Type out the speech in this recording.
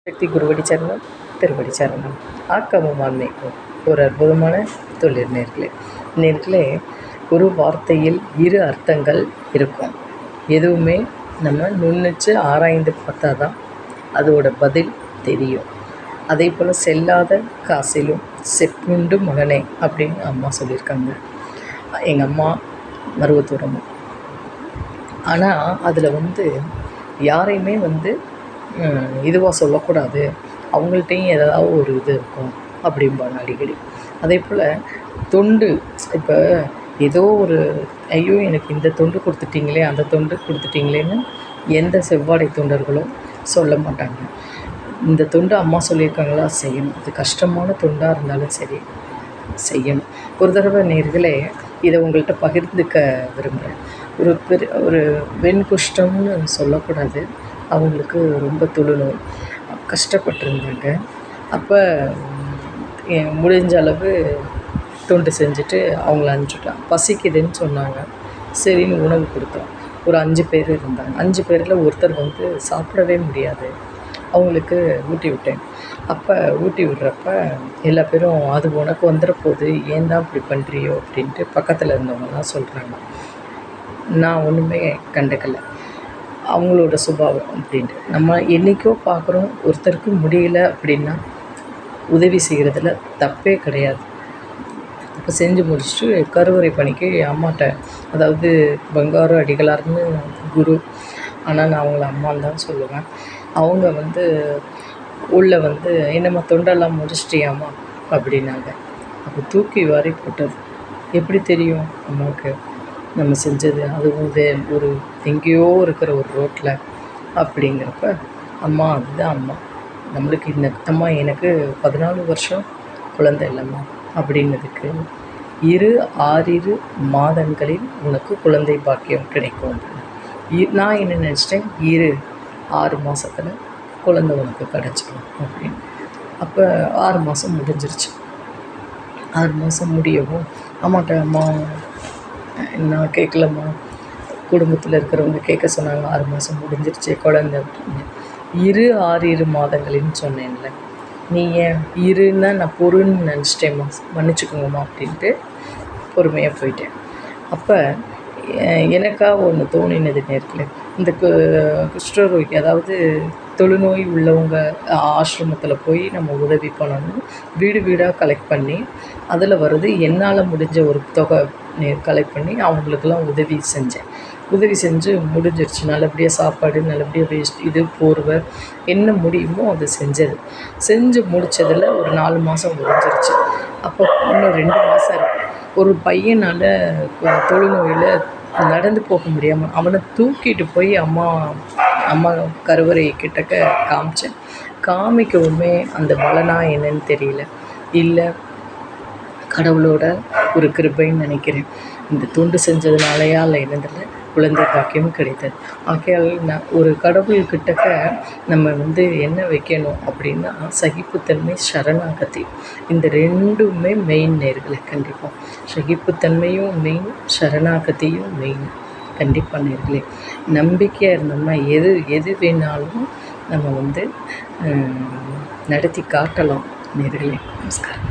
சக்தி குருவடி சரணம், திருவடி சரணம். ஆக்கமும் ஆன்மீகம் ஒரு அற்புதமான தொழில் நேர்களே. ஒரு வார்த்தையில் இரு அர்த்தங்கள் இருக்கும். எதுவுமே நம்ம நுண்ணிச்சு ஆராய்ந்து பார்த்தா தான் அதோட பதில் தெரியும். அதே போல் செல்லாத காசிலும் செப்புண்டு மகனே அப்படின்னு அம்மா சொல்லியிருக்காங்க. எங்கள் அம்மா மருவத்தூரம்மா. ஆனால் அதில் யாரையுமே இதுவாக சொல்லக்கூடாது, அவங்கள்ட்டையும் ஏதாவது ஒரு இது இருக்கும் அப்படிம்பாங்க அடிக்கடி. அதே போல் தொண்டு, இப்போ ஏதோ ஒரு ஐயோ எனக்கு இந்த தொண்டு கொடுத்துட்டிங்களே அந்த தொண்டு கொடுத்துட்டிங்களேன்னு எந்த செவ்வாடை தொண்டர்களும் சொல்ல மாட்டாங்க. இந்த தொண்டு அம்மா சொல்லியிருக்காங்களா செய்யணும். அது கஷ்டமான தொண்டாக இருந்தாலும் சரி செய்யணும். ஒரு தடவை நேர்களே இதை உங்கள்கிட்ட பகிர்ந்துக்க விரும்புகிறேன். ஒரு வெண்குஷ்டம்னு சொல்லக்கூடாது, அவங்களுக்கு ரொம்ப தொழுநோய் கஷ்டப்பட்டுருந்தாங்க. அப்போ முடிஞ்ச அளவு தொண்டு செஞ்சுட்டு அவங்கள அனுப்பிச்சுட்டேன். பசிக்குதுன்னு சொன்னாங்க, சரின்னு உணவு கொடுத்தோம். ஒரு 5 பேர் இருந்தாங்க. 5 பேரில் ஒருத்தர் சாப்பிடவே முடியாது, அவங்களுக்கு ஊட்டி விட்டேன். அப்போ ஊட்டி விடுறப்ப எல்லா பேரும் அது உனக்கு வந்துட போகுது, ஏன் தான் இப்படி பண்ணுறியோ அப்படின்ட்டு பக்கத்தில் இருந்தவங்கலாம் சொல்கிறாங்க. நான் ஒன்றுமே கண்டுக்கலை, அவங்களோட சுபாவம் அப்படின்ட்டு. நம்ம என்றைக்கோ பார்க்குறோம், ஒருத்தருக்கு முடியல அப்படின்னா உதவி செய்கிறதுல தப்பே கிடையாது. இப்போ செஞ்சு முடிச்சுட்டு கருவறை பணிக்கு அம்மாட்ட, அதாவது பங்காரு அடிகளார்னு குரு, ஆனால் நான் அவங்கள அம்மான்னு தான் சொல்லுவேன். அவங்க உள்ளே என்னம்மா தொண்டெல்லாம் முடிச்சிட்டியாம்மா அப்படின்னாங்க. அப்போ தூக்கி வாரி போட்டது. எப்படி தெரியும் அம்மாவுக்கு நம்ம செஞ்சது, அதுவும் ஒரு எங்கேயோ இருக்கிற ஒரு ரோட்டில் அப்படிங்கிறப்ப, அம்மா அதுதான் அம்மா நம்மளுக்கு. இந்த அம்மா எனக்கு 14 வருஷம் குழந்தை இல்லைம்மா அப்படின்னதுக்கு, 6 மாதங்களில் உனக்கு குழந்தை பாக்கியம் கிடைக்கும். நான் என்ன நினச்சிட்டேன், 6 மாதத்தில் குழந்தை உனக்கு கிடச்சிடும் அப்படின்னு. அப்போ 6 மாதம் முடிஞ்சிருச்சு. 6 மாதம் முடியவும் அம்மாட்ட, அம்மா நான் கேட்கலம்மா, குடும்பத்தில் இருக்கிறவங்க கேட்க சொன்னாங்க, 6 மாதம் முடிஞ்சிருச்சு குழந்தை அப்படின்னு. 6 மாதங்களின்னு சொன்னேன்ல, நீ ஏன் இருன்னா நான் பொருன்னு நினச்சிட்டேம்மா, மன்னிச்சுக்கோங்கம்மா அப்படின்ட்டு பொறுமையாக போயிட்டேன். அப்போ எனக்காக ஒன்று தோணினது நேரத்தில், இந்த குஷ்டரோகி, அதாவது தொழுநோய் உள்ளவங்க ஆசிரமத்தில் போய் நம்ம உதவி பண்ணணும். வீடு வீடாக கலெக்ட் பண்ணி அதில் என்னால் முடிஞ்ச ஒரு தொகை கலெக்ட் பண்ணி அவங்களுக்கெல்லாம் உதவி செஞ்சு முடிஞ்சிருச்சு. நல்லபடியாக சாப்பாடு, நல்லபடியாக போர்வை என்ன முடியுமோ அது செஞ்சு முடித்ததில் ஒரு 4 மாதம் முடிஞ்சிருச்சு. அப்போ இன்னும் 2 மாதம் இருக்குது. ஒரு பையனால் தொழுநோயில் நடந்து போக முடியாமல் அவனை தூக்கிட்டு போய் அம்மா கருவறை கிட்டக்க காமிச்சேன். காமிக்கவுமே அந்த பலனா என்னன்னு தெரியல, இல்லை கடவுளோட ஒரு கிருபைன்னு நினைக்கிறேன். இந்த தொண்டு செஞ்சதுனாலையா இல்லை என்னதில்லை, குழந்தை பாக்கியம் கிடைத்தது. ஆகையால் ஒரு கடவுள்கிட்டக்க நம்ம என்ன வைக்கணும் அப்படின்னா, சகிப்புத்தன்மை, சரணாகதி, இந்த 2மே மெயின் நேர்களே. கண்டிப்பாக சகிப்புத்தன்மையும் மெயின், சரணாகதியும் மெயின். கண்டிப்பாக நேர்களே, நம்பிக்கையாக இருந்தோம்னா எது வேணாலும் நம்ம நடத்தி காட்டலாம் நேர்களே. நமஸ்காரம்.